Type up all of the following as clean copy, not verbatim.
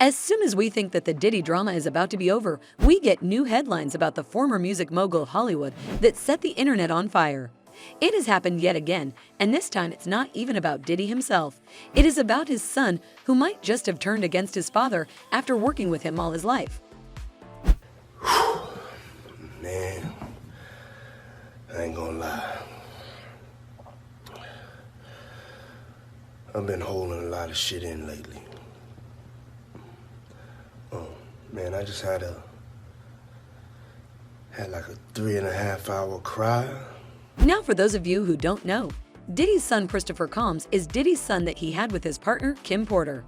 As soon as we think that the Diddy drama is about to be over, we get new headlines about the former music mogul Hollywood that set the internet on fire. It has happened yet again, and this time it's not even about Diddy himself. It is about his son, who might just have turned against his father after working with him all his life. Man, I ain't gonna lie. I've been holding a lot of shit in lately. Man, I just had like a 3.5 hour cry. Now, for those of you who don't know, Diddy's son Christopher Combs is Diddy's son that he had with his partner Kim Porter.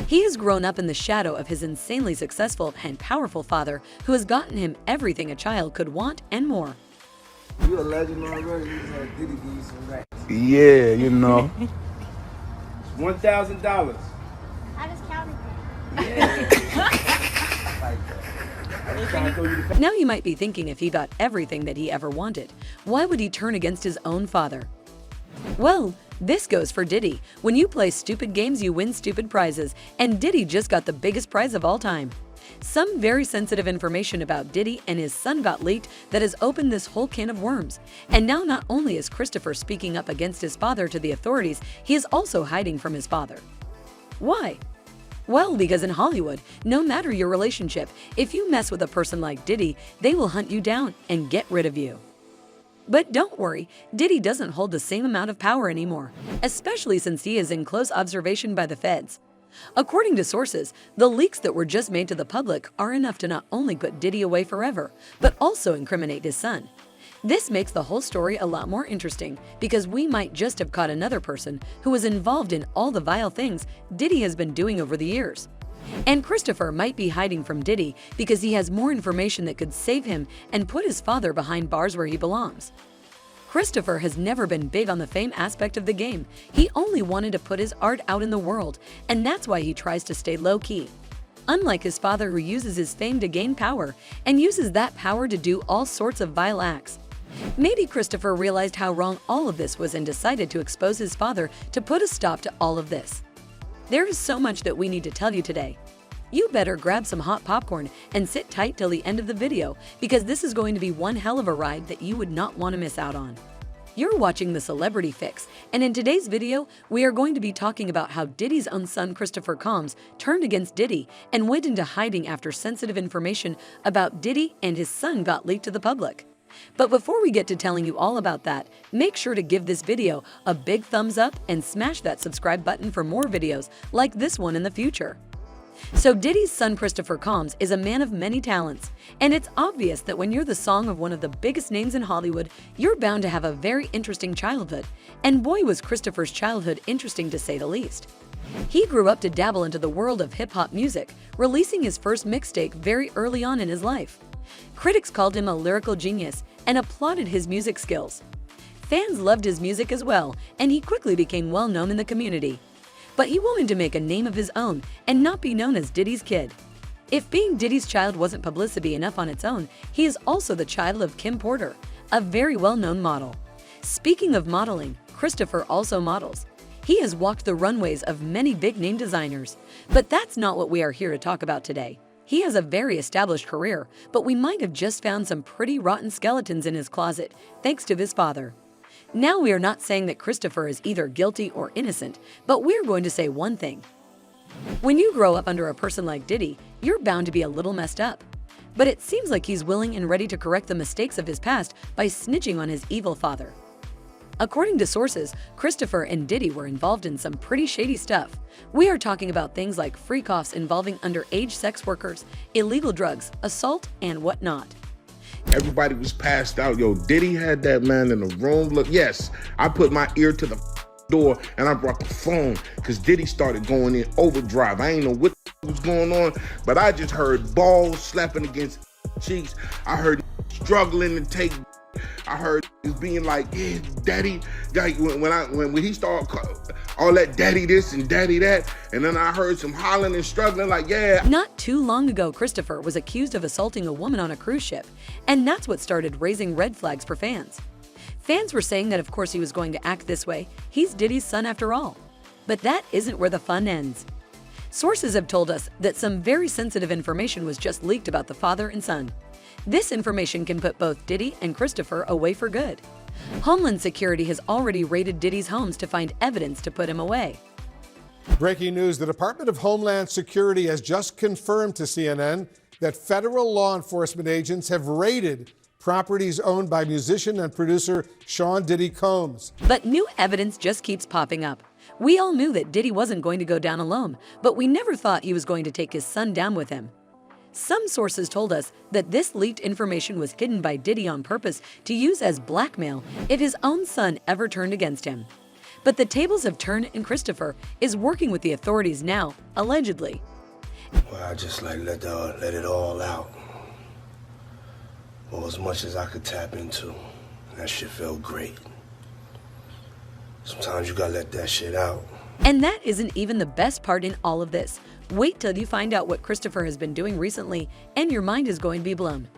He has grown up in the shadow of his insanely successful and powerful father, who has gotten him everything a child could want and more. You a legend already. You had Diddy give you some racks. Yeah, you know. $1,000. I just counted them. Yeah. Now you might be thinking, if he got everything that he ever wanted, why would he turn against his own father? Well, this goes for Diddy. When you play stupid games, you win stupid prizes, and Diddy just got the biggest prize of all time. Some very sensitive information about Diddy and his son got leaked that has opened this whole can of worms. And now not only is Christopher speaking up against his father to the authorities, he is also hiding from his father. Why? Well, because in Hollywood, no matter your relationship, if you mess with a person like Diddy, they will hunt you down and get rid of you. But don't worry, Diddy doesn't hold the same amount of power anymore, especially since he is in close observation by the feds. According to sources, the leaks that were just made to the public are enough to not only put Diddy away forever, but also incriminate his son. This makes the whole story a lot more interesting, because we might just have caught another person who was involved in all the vile things Diddy has been doing over the years. And Christopher might be hiding from Diddy because he has more information that could save him and put his father behind bars where he belongs. Christopher has never been big on the fame aspect of the game. He only wanted to put his art out in the world, and that's why he tries to stay low-key. Unlike his father, who uses his fame to gain power and uses that power to do all sorts of vile acts. Maybe Christopher realized how wrong all of this was and decided to expose his father to put a stop to all of this. There is so much that we need to tell you today. You better grab some hot popcorn and sit tight till the end of the video, because this is going to be one hell of a ride that you would not want to miss out on. You're watching The Celebrity Fix, and in today's video, we are going to be talking about how Diddy's own son Christopher Combs turned against Diddy and went into hiding after sensitive information about Diddy and his son got leaked to the public. But before we get to telling you all about that, make sure to give this video a big thumbs up and smash that subscribe button for more videos like this one in the future. So Diddy's son Christopher Combs is a man of many talents, and it's obvious that when you're the son of one of the biggest names in Hollywood, you're bound to have a very interesting childhood. And boy, was Christopher's childhood interesting, to say the least. He grew up to dabble into the world of hip-hop music, releasing his first mixtape very early on in his life. Critics called him a lyrical genius and applauded his music skills. Fans loved his music as well, and he quickly became well known in the community. But he wanted to make a name of his own and not be known as Diddy's kid. If being Diddy's child wasn't publicity enough on its own, he is also the child of Kim Porter, a very well-known model. Speaking of modeling, Christopher also models. He has walked the runways of many big-name designers. But that's not what we are here to talk about today. He has a very established career, but we might have just found some pretty rotten skeletons in his closet, thanks to his father. Now, we are not saying that Christopher is either guilty or innocent, but we're going to say one thing. When you grow up under a person like Diddy, you're bound to be a little messed up. But it seems like he's willing and ready to correct the mistakes of his past by snitching on his evil father. According to sources, Christopher and Diddy were involved in some pretty shady stuff. We are talking about things like freak-offs involving underage sex workers, illegal drugs, assault, and whatnot. Everybody was passed out. Yo, Diddy had that man in the room. Look, yes, I put my ear to the door and I brought the phone because Diddy started going in overdrive. I ain't know what was going on, but I just heard balls slapping against cheeks. I heard struggling to take. I heard he's being like, yeah, daddy. Like when he started all that daddy this and daddy that, and then I heard some hollering and struggling like, yeah. Not too long ago, Christopher was accused of assaulting a woman on a cruise ship, and that's what started raising red flags for fans. Fans were saying that of course he was going to act this way. He's Diddy's son after all. But that isn't where the fun ends. Sources have told us that some very sensitive information was just leaked about the father and son. This information can put both Diddy and Christopher away for good. Homeland Security has already raided Diddy's homes to find evidence to put him away. Breaking news, the Department of Homeland Security has just confirmed to CNN that federal law enforcement agents have raided properties owned by musician and producer Sean Diddy Combs. But new evidence just keeps popping up. We all knew that Diddy wasn't going to go down alone, but we never thought he was going to take his son down with him. Some sources told us that this leaked information was hidden by Diddy on purpose to use as blackmail if his own son ever turned against him. But the tables have turned and Christopher is working with the authorities now, allegedly. Well, I just let it all out. Well, as much as I could tap into. That shit felt great. Sometimes you gotta let that shit out. And that isn't even the best part in all of this. Wait till you find out what Christopher has been doing recently and your mind is going to be blown.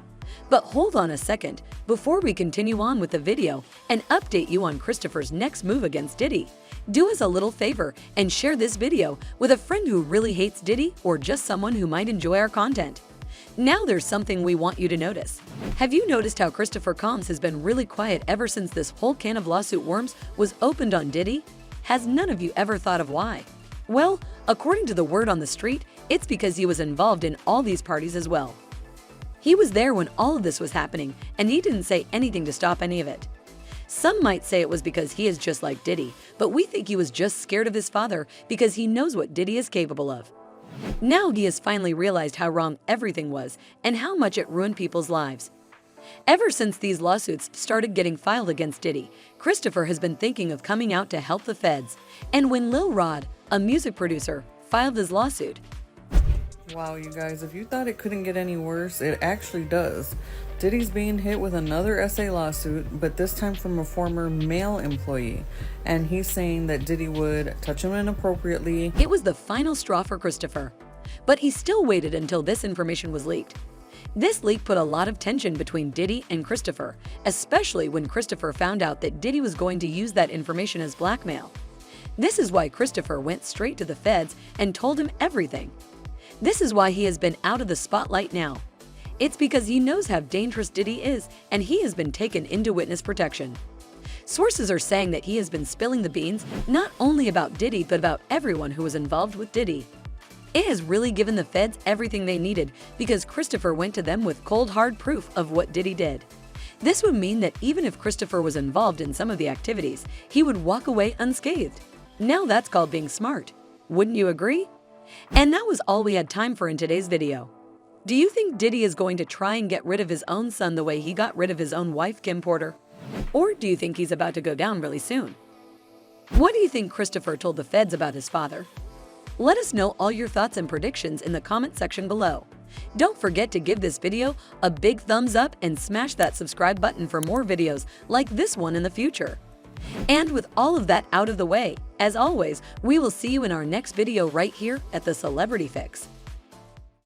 But hold on a second before we continue on with the video and update you on Christopher's next move against Diddy. Do us a little favor and share this video with a friend who really hates Diddy or just someone who might enjoy our content. Now there's something we want you to notice. Have you noticed how Christopher Combs has been really quiet ever since this whole can of lawsuit worms was opened on Diddy? Has none of you ever thought of why? Well, according to the word on the street, it's because he was involved in all these parties as well. He was there when all of this was happening, and he didn't say anything to stop any of it. Some might say it was because he is just like Diddy, but we think he was just scared of his father because he knows what Diddy is capable of. Now he has finally realized how wrong everything was and how much it ruined people's lives. Ever since these lawsuits started getting filed against Diddy, Christopher has been thinking of coming out to help the feds. And when Lil Rod, a music producer, filed his lawsuit, wow, you guys, if you thought it couldn't get any worse, it actually does. Diddy's being hit with another SA lawsuit, but this time from a former male employee. And he's saying that Diddy would touch him inappropriately. it was the final straw for Christopher. But he still waited until this information was leaked. This leak put a lot of tension between Diddy and Christopher, especially when Christopher found out that Diddy was going to use that information as blackmail. This is why Christopher went straight to the feds and told him everything. This is why he has been out of the spotlight now. It's because he knows how dangerous Diddy is and he has been taken into witness protection. Sources are saying that he has been spilling the beans not only about Diddy but about everyone who was involved with Diddy. It has really given the feds everything they needed because Christopher went to them with cold hard proof of what Diddy did. This would mean that even if Christopher was involved in some of the activities, he would walk away unscathed. Now that's called being smart. Wouldn't you agree? And that was all we had time for in today's video. Do you think Diddy is going to try and get rid of his own son the way he got rid of his own wife, Kim Porter? Or do you think he's about to go down really soon? What do you think Christopher told the feds about his father? Let us know all your thoughts and predictions in the comment section below. Don't forget to give this video a big thumbs up and smash that subscribe button for more videos like this one in the future. And with all of that out of the way, as always, we will see you in our next video right here at The Celebrity Fix.